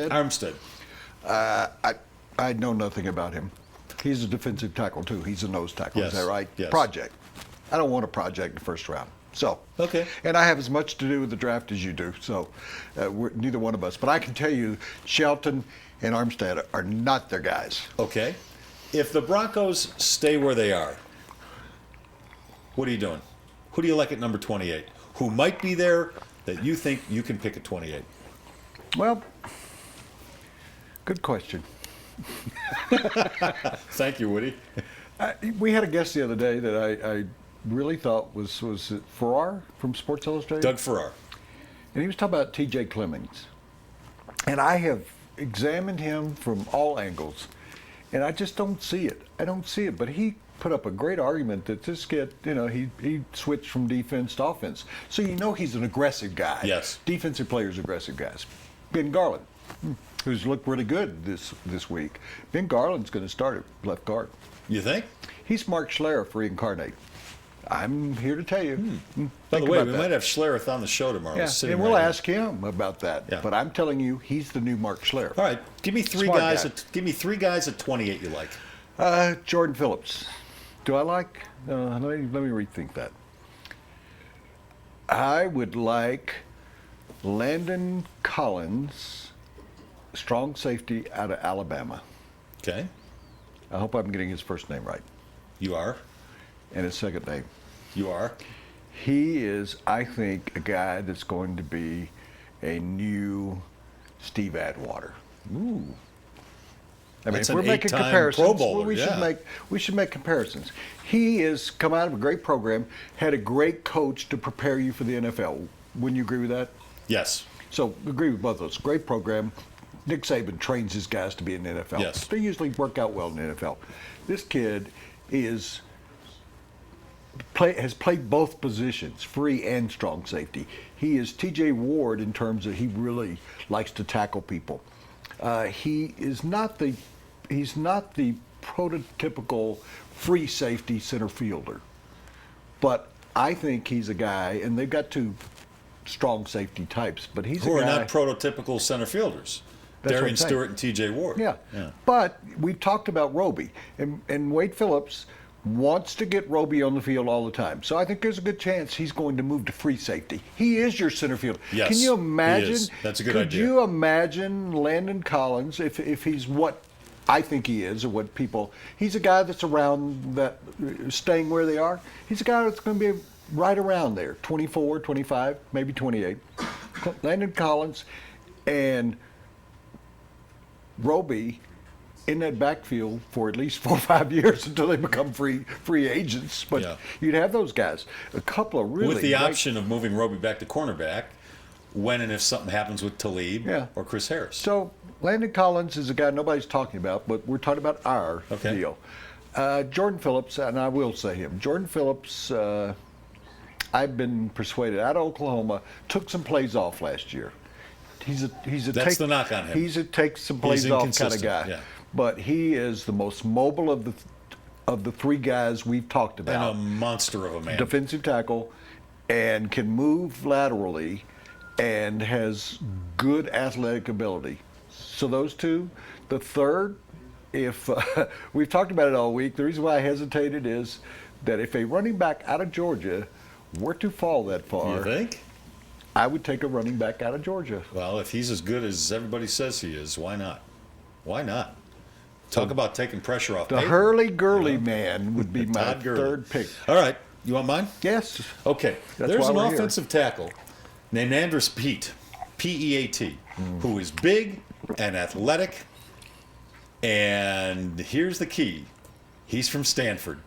Armstead? Armstead. I know nothing about him. He's a defensive tackle, too. He's a nose tackle. Yes. Is that right? Yes. Project. I don't want a project in the first round. So, Okay. And I have as much to do with the draft as you do, so neither one of us. But I can tell you, Shelton and Armstead are not their guys. Okay. If the Broncos stay where they are, what are you doing? Who do you like at number 28? Who might be there that you think you can pick at 28? Well, good question. Thank you, Woody. We had a guest the other day that I really thought was it Farrar from Sports Illustrated? Doug Farrar. And he was talking about T.J. Clemmings. And I have examined him from all angles, and I just don't see it. I don't see it. But he put up a great argument that this kid, he switched from defense to offense. So you know he's an aggressive guy. Yes. Defensive players, aggressive guys. Ben Garland, who's looked really good this week. Ben Garland's going to start at left guard. You think? He's Mark Schlereth reincarnate. I'm here to tell you. By the way, we might have Schlereth on the show tomorrow. Yeah, and we'll ask him about that. Yeah. But I'm telling you, he's the new Mark Schlereth. All right, give me three Smart guys. guy. Give me 3 guys at 28 you like. Jordan Phillips. Do I like? Let me rethink that. I would like Landon Collins, strong safety out of Alabama. Okay, I hope I'm getting his first name right you are. and his second name. You are. He is, I think, a guy that's going to be a new Steve Atwater. Ooh. I mean, That's if we're an making 8-time comparisons, Pro Bowler, we should make comparisons. He has come out of a great program, had a great coach to prepare you for the NFL. Wouldn't you agree with that? Yes. So agree with both of those. Great program. Nick Saban trains his guys to be in the NFL. Yes. They usually work out well in the NFL. This kid has played both positions, free and strong safety. He is T.J. Ward in terms of he really likes to tackle people. He's not the prototypical free safety center fielder, but I think he's a guy, and they've got 2 strong safety types, but he's Who a are guy. not prototypical center fielders. That's what Darian I'm saying. Stewart and T.J. Ward. Yeah. But we've talked about Roby, and Wade Phillips wants to get Roby on the field all the time. So I think there's a good chance he's going to move to free safety. He is your center fielder. Yes, Can you he imagine? is. That's a good could idea. you imagine Landon Collins if he's what I think he is, or what people? He's a guy that's around that, staying where they are. He's a guy that's going to be right around there, 24, 25, maybe 28. Landon Collins and Roby in that backfield for at least 4 or 5 years until they become free agents. But Yeah. you'd have those guys. A couple of really With the great- option of moving Roby back to cornerback when and if something happens with Talib Yeah. or Chris Harris. So Landon Collins is a guy nobody's talking about, but we're talking about our Okay. deal. Jordan Phillips, and I will say him. Jordan Phillips, I've been persuaded out of Oklahoma, took some plays off last year. He's a That's the knock on him. He's a take some plays off kind of inconsistent, guy. yeah. But he is the most mobile of the 3 guys we've talked and about. a monster of a man. Defensive tackle, and can move laterally, and has good athletic ability. So those 2. The third, if we've talked about it all week, the reason why I hesitated is that if a running back out of Georgia were to fall that far, You think? I would take a running back out of Georgia. Well, if he's as good as everybody says he is, why not? Why not? Talk about taking pressure off The paper. Hurley-Gurley man would be my Todd Gurley. third pick. All right. You want mine? Yes. Okay. That's There's why an we're here. offensive tackle named Andrus Peat, P-E-A-T, who is big and athletic. And here's the key. He's from Stanford.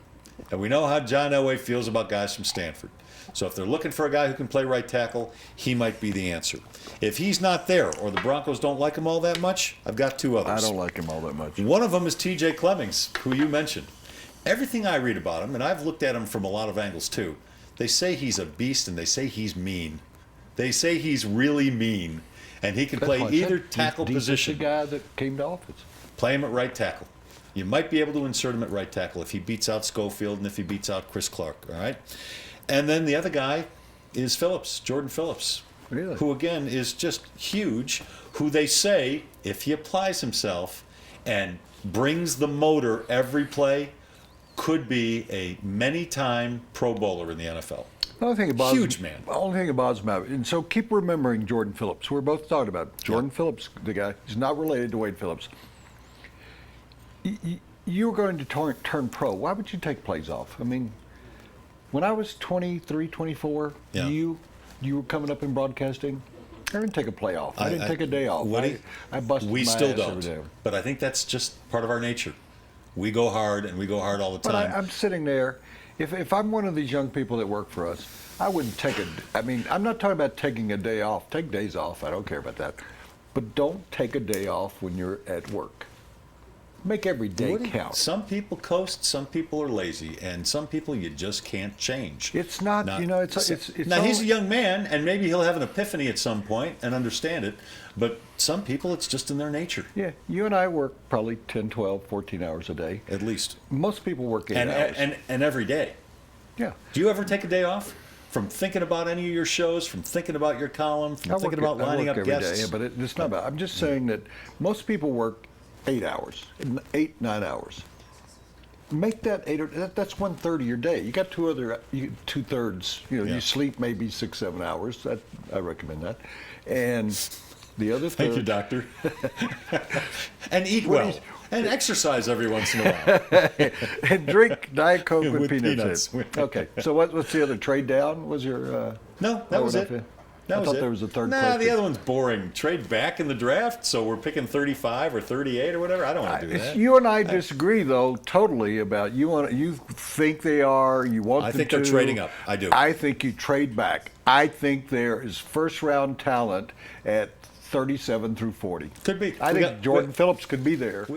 And we know how John Elway feels about guys from Stanford. So if they're looking for a guy who can play right tackle, he might be the answer. If he's not there, or the Broncos don't like him all that much, I've got 2 others. I don't like him all that much. One of them is T.J. Clemmings, who you mentioned. Everything I read about him, and I've looked at him from a lot of angles too, they say he's a beast and they say he's mean. They say he's really mean, and he can play That's why I either said tackle he's the position. guy that came to office. Play him at right tackle. You might be able to insert him at right tackle if he beats out Schofield and if he beats out Chris Clark, all right? And then the other guy is Phillips, Jordan Phillips. Really? who again is just huge, who they say, if he applies himself and brings the motor every play, could be a many-time Pro Bowler in the NFL. The only thing that bothers Huge man. The only thing that bothers me, and so keep remembering Jordan Phillips. We're both talking about Jordan Phillips, the guy. He's not related to Wade Phillips. You're going to turn pro. Why would you take plays off? I mean, when I was 23, 24, you were coming up in broadcasting. I didn't take a play off. I didn't take a day off. I busted we my still ass every don't. day. But I think that's just part of our nature. We go hard, and we go hard all the time. But I'm sitting there. If I'm one of these young people that work for us, I wouldn't take I mean, I'm not talking about taking a day off. Take days off. I don't care about that. But don't take a day off when you're at work. Make every day count. Some people coast, some people are lazy, and some people you just can't change. It's not, it's now, he's a young man, and maybe he'll have an epiphany at some point and understand it, but some people, it's just in their nature. Yeah, you and I work probably 10, 12, 14 hours a day. At least. Most people work 8 hours. And every day. Yeah. Do you ever take a day off? From thinking about any of your shows, from thinking about your column, from thinking about lining up guests? Day, but it's not about. I'm just saying that most people work 8 hours, 8, 9 hours. Make that 8. That's 1/3 of your day. You got 2/3. You sleep maybe 6, 7 hours. I recommend that, and the other third. Thank you, doctor. And eat well. And exercise every once in a while. And drink Diet Coke with peanuts. Okay, so what's the other? Trade down was your... No, that was it. I thought there was a third Nah, place. the other one's boring. Trade back in the draft, so we're picking 35 or 38 or whatever. I don't want to do that. You and I disagree, though, totally about you think they are. You want them to. I think they're trading up. I do. I think you trade back. I think there is first-round talent at 37 through 40. Could be. I think Jordan Phillips could be there.